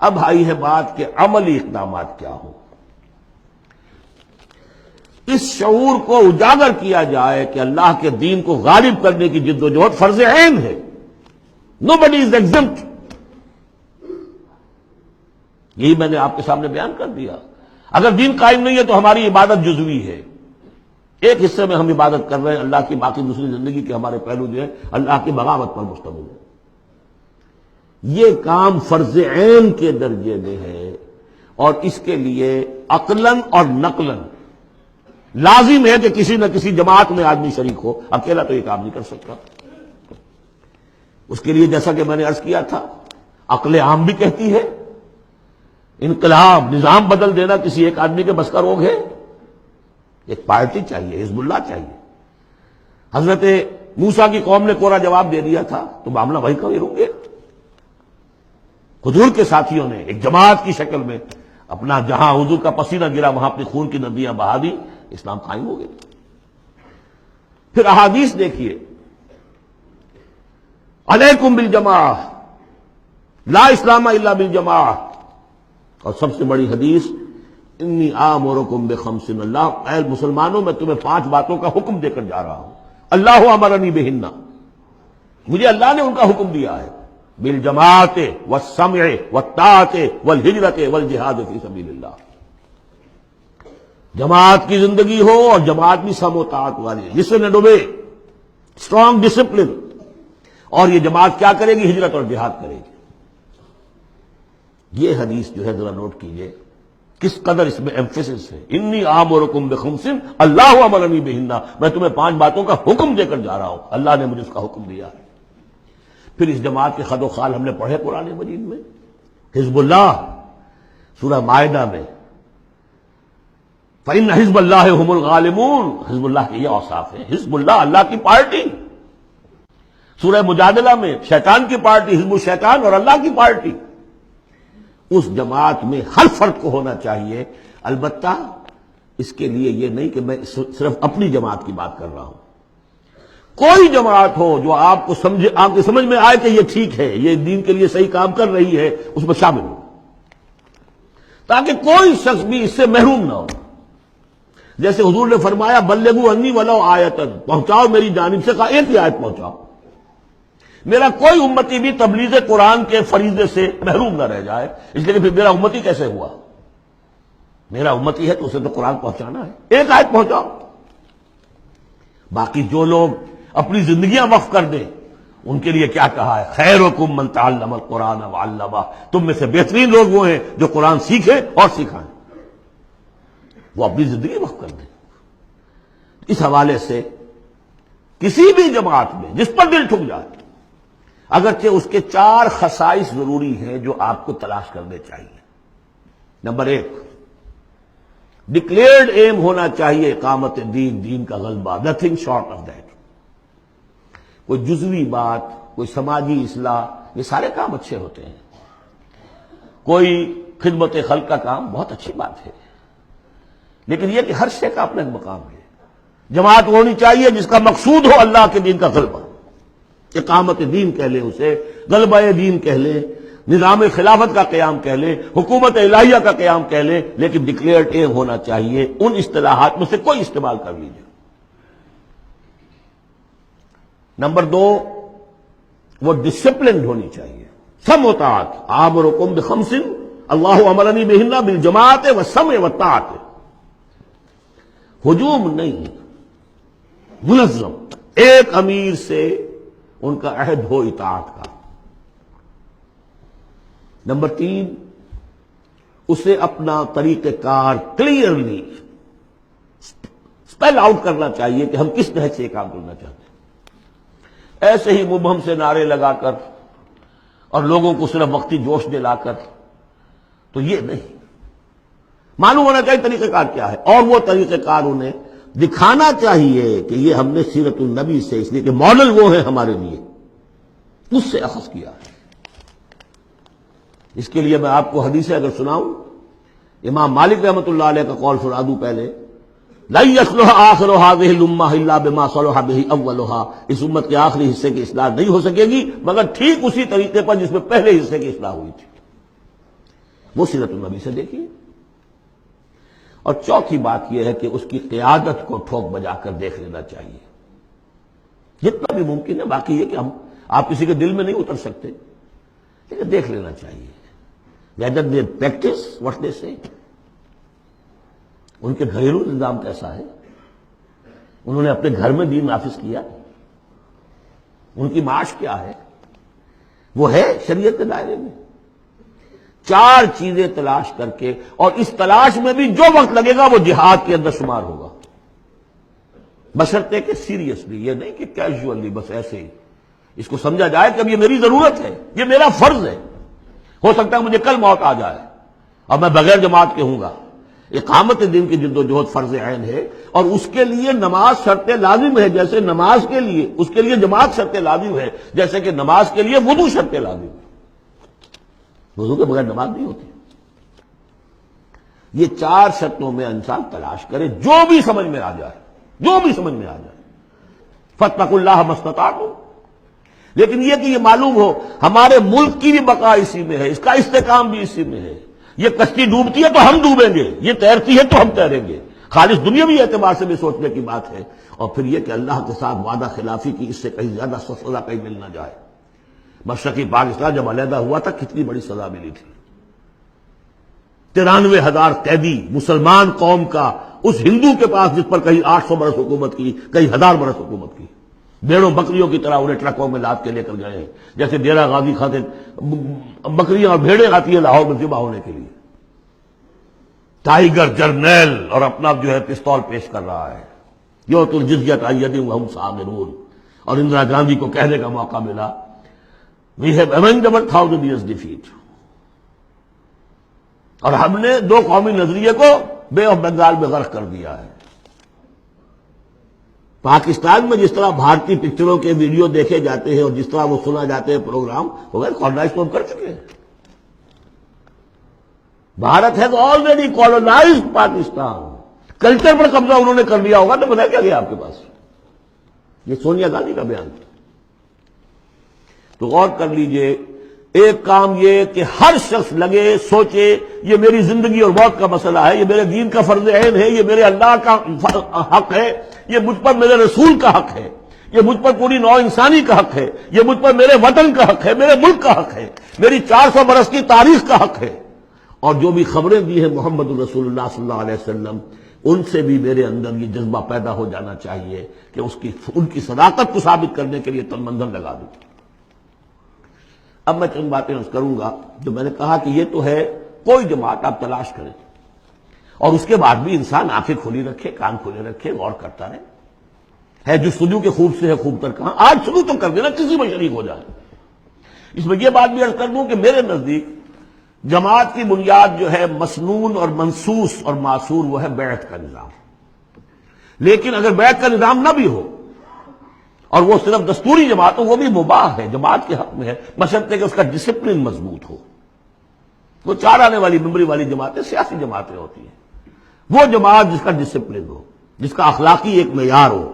اب آئی ہے بات کہ عملی اقدامات کیا ہوں. اس شعور کو اجاگر کیا جائے کہ اللہ کے دین کو غالب کرنے کی جد و جہد فرض عین ہے. Nobody is exempt. یہی میں نے آپ کے سامنے بیان کر دیا. اگر دین قائم نہیں ہے تو ہماری عبادت جزوی ہے. ایک حصے میں ہم عبادت کر رہے ہیں اللہ کی، باقی دوسری زندگی کے ہمارے پہلو جو ہے اللہ کی بغاوت پر مشتمل ہے. یہ کام فرض عین کے درجے میں ہے اور اس کے لیے عقلاً اور نقلاً لازم ہے کہ کسی نہ کسی جماعت میں آدمی شریک ہو. اکیلا تو یہ کام نہیں کر سکتا. اس کے لیے جیسا کہ میں نے عرض کیا تھا، عقل عام بھی کہتی ہے انقلاب، نظام بدل دینا کسی ایک آدمی کے بس کا روگ ہے. ایک پارٹی چاہیے، حزب اللہ چاہیے. حضرت موسیٰ کی قوم نے کوڑا جواب دے دیا تھا تو معاملہ وہی کا وہی رک گیا. حضور کے ساتھیوں نے ایک جماعت کی شکل میں اپنا، جہاں حضور کا پسینہ گرا وہاں اپنی خون کی ندیاں بہا دی، اسلام قائم ہو گیا. پھر احادیث دیکھیے، علیکم بالجماع، لا اسلام الا بالجماع. اور سب سے بڑی حدیث، انی آمرکم بخمس، اللہ اے مسلمانوں میں تمہیں 5 باتوں کا حکم دے کر جا رہا ہوں. اللہ امرنی بہن، مجھے اللہ نے ان کا حکم دیا ہے. بالجماعت والسمع والطاعت والہجرت والجہاد فی سبیل اللہ. جماعت کی زندگی ہو اور جماعت بھی سم و طاعت والی، جس سے نہ ڈوبے، اسٹرانگ ڈسپلن. اور یہ جماعت کیا کرے گی؟ ہجرت اور جہاد کرے گی. یہ حدیث جو ہے ذرا نوٹ کیجئے کس قدر اس میں ایمفیسس ہے. انی آمرکم بخمس اللہ امرنی بہن، میں تمہیں 5 باتوں کا حکم دے کر جا رہا ہوں، اللہ نے مجھے اس کا حکم دیا ہے. پھر اس جماعت کے خد و خال ہم نے پڑھے قرآن مجید میں. حزب اللہ سورہ مائدہ میں، فإن حزب اللہ هم الغالبون، حزب اللہ کے یہ اوصاف ہیں. حزب اللہ اللہ کی پارٹی. سورہ مجادلہ میں شیطان کی پارٹی، حزب الشیطان اور اللہ کی پارٹی. اس جماعت میں ہر فرد کو ہونا چاہیے. البتہ اس کے لیے یہ نہیں کہ میں صرف اپنی جماعت کی بات کر رہا ہوں. کوئی جماعت ہو جو آپ کو سمجھے، آپ کی سمجھ میں آئے کہ یہ ٹھیک ہے، یہ دین کے لیے صحیح کام کر رہی ہے، اس میں شامل ہو، تاکہ کوئی شخص بھی اس سے محروم نہ ہو. جیسے حضور نے فرمایا بلغوا انی ولو آیۃ، پہنچاؤ میری جانب سے ایک ہی آیت پہنچاؤ. میرا کوئی امتی بھی تبلیغ قرآن کے فریضے سے محروم نہ رہ جائے. اس لیے کہ پھر میرا امتی کیسے ہوا؟ میرا امتی ہے تو اسے تو قرآن پہنچانا ہے. ایک آیت پہنچاؤ. باقی جو لوگ اپنی زندگیاں وقف کر دیں، ان کے لیے کیا کہا ہے؟ خیرکم من تعلم القرآن وعلمہ، تم میں سے بہترین لوگ وہ ہیں جو قرآن سیکھیں اور سکھائیں. وہ اپنی زندگی وقف کر دیں. اس حوالے سے کسی بھی جماعت میں جس پر دل ٹھک جائے، اگرچہ اس کے 4 خصائص ضروری ہیں جو آپ کو تلاش کرنے چاہیے. نمبر 1، ڈکلیئرڈ ایم ہونا چاہیے اقامت دین، دین کا غلبہ، نتھنگ شارٹ آف دیٹ. کوئی جزوی بات، کوئی سماجی اصلاح، یہ سارے کام اچھے ہوتے ہیں. کوئی خدمت خلق کا کام بہت اچھی بات ہے، لیکن یہ کہ ہر شے کا اپنا ایک مقام ہے. جماعت ہونی چاہیے جس کا مقصود ہو اللہ کے دین کا غلبہ. اقامت دین کہہ لیں، اسے غلبہ دین کہہ لیں، نظام خلافت کا قیام کہہ لیں، حکومت الہیہ کا قیام کہہ لیں، لیکن ڈکلیئرڈ ایم ہونا چاہیے. ان اصطلاحات میں سے کوئی استعمال کر لیجیے. نمبر 2، وہ ڈسپلنڈ ہونی چاہیے. سم و طاعت، آمرکم بخمس اللہ امرنی بہن بالجماعت والسمع والطاعت. ہجوم نہیں، منظم، ایک امیر سے ان کا عہد ہو اطاعت کا. نمبر 3، اسے اپنا طریقہ کار کلیئرلی اسپیل آؤٹ کرنا چاہیے کہ ہم کس نہج سے کام کرنا چاہتے ہیں. ایسے ہی مبہم سے نعرے لگا کر اور لوگوں کو صرف وقتی جوش دلا کر تو یہ نہیں. معلوم ہونا چاہیے طریقہ کار کیا ہے، اور وہ طریقہ کار انہیں دکھانا چاہیے کہ یہ ہم نے سیرت النبی سے، اس لیے کہ ماڈل وہ ہیں ہمارے لیے، اس سے اخذ کیا ہے. اس کے لیے میں آپ کو حدیثیں اگر سناؤں، امام مالک رحمۃ اللہ علیہ کا قول سنا دوں پہلے، لن يصلح آخر هذه الامہ الا بما صلح به اولها، اس امت کے آخری حصے کی اصلاح نہیں ہو سکے گی مگر ٹھیک اسی طریقے پر جس میں پہلے حصے کی اصلاح ہوئی تھی. وہ سیرت النبی سے دیکھیے. اور چوتھی بات یہ ہے کہ اس کی قیادت کو ٹھوک بجا کر دیکھ لینا چاہیے جتنا بھی ممکن ہے. باقی یہ کہ آپ کسی کے دل میں نہیں اتر سکتے لیکن دیکھ لینا چاہیے whether they practice what they say. ان کے گھریلو نظام کیسا ہے, انہوں نے اپنے گھر میں دین نافذ کیا, ان کی معاش کیا ہے, وہ ہے شریعت کے دائرے میں. 4 چیزیں تلاش کر کے, اور اس تلاش میں بھی جو وقت لگے گا وہ جہاد کے اندر شمار ہوگا, بشرطے کہ سیریسلی, یہ نہیں کہ کیجولی بس ایسے ہی اس کو سمجھا جائے کہ اب یہ میری ضرورت ہے, یہ میرا فرض ہے. ہو سکتا ہے مجھے کل موت آ جائے اور میں بغیر جماعت کے ہوں گا. اقامت دین کی جد و جہد فرض عین ہے, اور اس کے لیے نماز شرط لازم ہے, جیسے نماز کے لیے اس کے لیے جماعت شرط لازم ہے, جیسے کہ نماز کے لیے وضو شرط لازم ہے. وضو کے بغیر نماز نہیں ہوتی. یہ 4 شرطوں میں انسان تلاش کرے, جو بھی سمجھ میں آ جائے, جو بھی سمجھ میں آ جائے. فاتقوا اللہ ما استطعتم. لیکن یہ کہ یہ معلوم ہو ہمارے ملک کی بھی بقا اسی میں ہے, اس کا استحکام بھی اسی میں ہے. یہ کشتی ڈوبتی ہے تو ہم ڈوبیں گے, یہ تیرتی ہے تو ہم تیریں گے. خالص دنیاوی اعتبار سے بھی سوچنے کی بات ہے. اور پھر یہ کہ اللہ کے ساتھ وعدہ خلافی کی اس سے کہیں زیادہ سزا کہیں مل نہ جائے. مشرقی پاکستان جب علیحدہ ہوا تھا کتنی بڑی سزا ملی تھی. 93,000 قیدی مسلمان قوم کا اس ہندو کے پاس جس پر کہیں 800 برس حکومت کی, کہیں 1000 برس حکومت کی. بھیڑوں بکریوں کی طرح انہیں ٹرکوں میں لاد کے لے کر گئے ہیں, جیسے ڈیرہ غازی خاطر بکریاں اور بھیڑیں آتی ہیں لاہور میں ذبح ہونے کے لیے. ٹائیگر جرنیل اور اپنا جو ہے پستول پیش کر رہا ہے, یؤتوا الجزیۃ عن ید وہم صاغرون. اور اندرا گاندھی کو کہنے کا موقع ملا, we have avenged 1000 years defeat. اور ہم نے 2 قومی نظریے کو بے آف بنگال میں غرق کر دیا ہے. پاکستان میں جس طرح بھارتی پکچروں کے ویڈیو دیکھے جاتے ہیں اور جس طرح وہ سنا جاتے ہیں پروگرام وغیرہ, کالونائز تو ہم کر چکے ہیں. بھارت ہے آلریڈی کالونائزڈ پاکستان. کلچر پر قبضہ انہوں نے کر لیا ہوگا تو بتایا کیا گیا آپ کے پاس. یہ سونیا گاندھی کا بیان تھا. تو غور کر لیجئے, ایک کام یہ کہ ہر شخص لگے سوچے یہ میری زندگی اور موت کا مسئلہ ہے, یہ میرے دین کا فرض عین ہے, یہ میرے اللہ کا حق ہے, یہ مجھ پر میرے رسول کا حق ہے, یہ مجھ پر پوری نوع انسانی کا حق ہے, یہ مجھ پر میرے وطن کا حق ہے, میرے ملک کا حق ہے, میری 400 برس کی تاریخ کا حق ہے. اور جو بھی خبریں دی ہیں محمد رسول اللہ صلی اللہ علیہ وسلم, ان سے بھی میرے اندر یہ جذبہ پیدا ہو جانا چاہیے کہ ان کی صداقت کو ثابت کرنے کے لیے تن مندن لگا دوں. اب میں چند باتیں عرض کروں گا جو میں نے کہا کہ یہ تو ہے کوئی جماعت آپ تلاش کریں, اور اس کے بعد بھی انسان آنکھیں کھلی رکھے, کان کھلے رکھے, غور کرتا رہے. ہے جستجو کے خوب سے ہے خوب تر کہاں, آج شروع تو کر دینا, کسی میں شریک ہو جائے. اس میں یہ بات بھی عرض کر دوں کہ میرے نزدیک جماعت کی بنیاد جو ہے مسنون اور منصوص اور معصور وہ ہے بیعت کا نظام. لیکن اگر بیعت کا نظام نہ بھی ہو اور وہ صرف دستوری جماعت ہو, وہ بھی مباح ہے, جماعت کے حق میں ہے, بشرطے کہ اس کا ڈسپلن مضبوط ہو. وہ 4 آنے والی ممبری والی جماعتیں سیاسی جماعتیں ہوتی ہیں. وہ جماعت جس کا ڈسپلن ہو, جس کا اخلاقی ایک معیار ہو,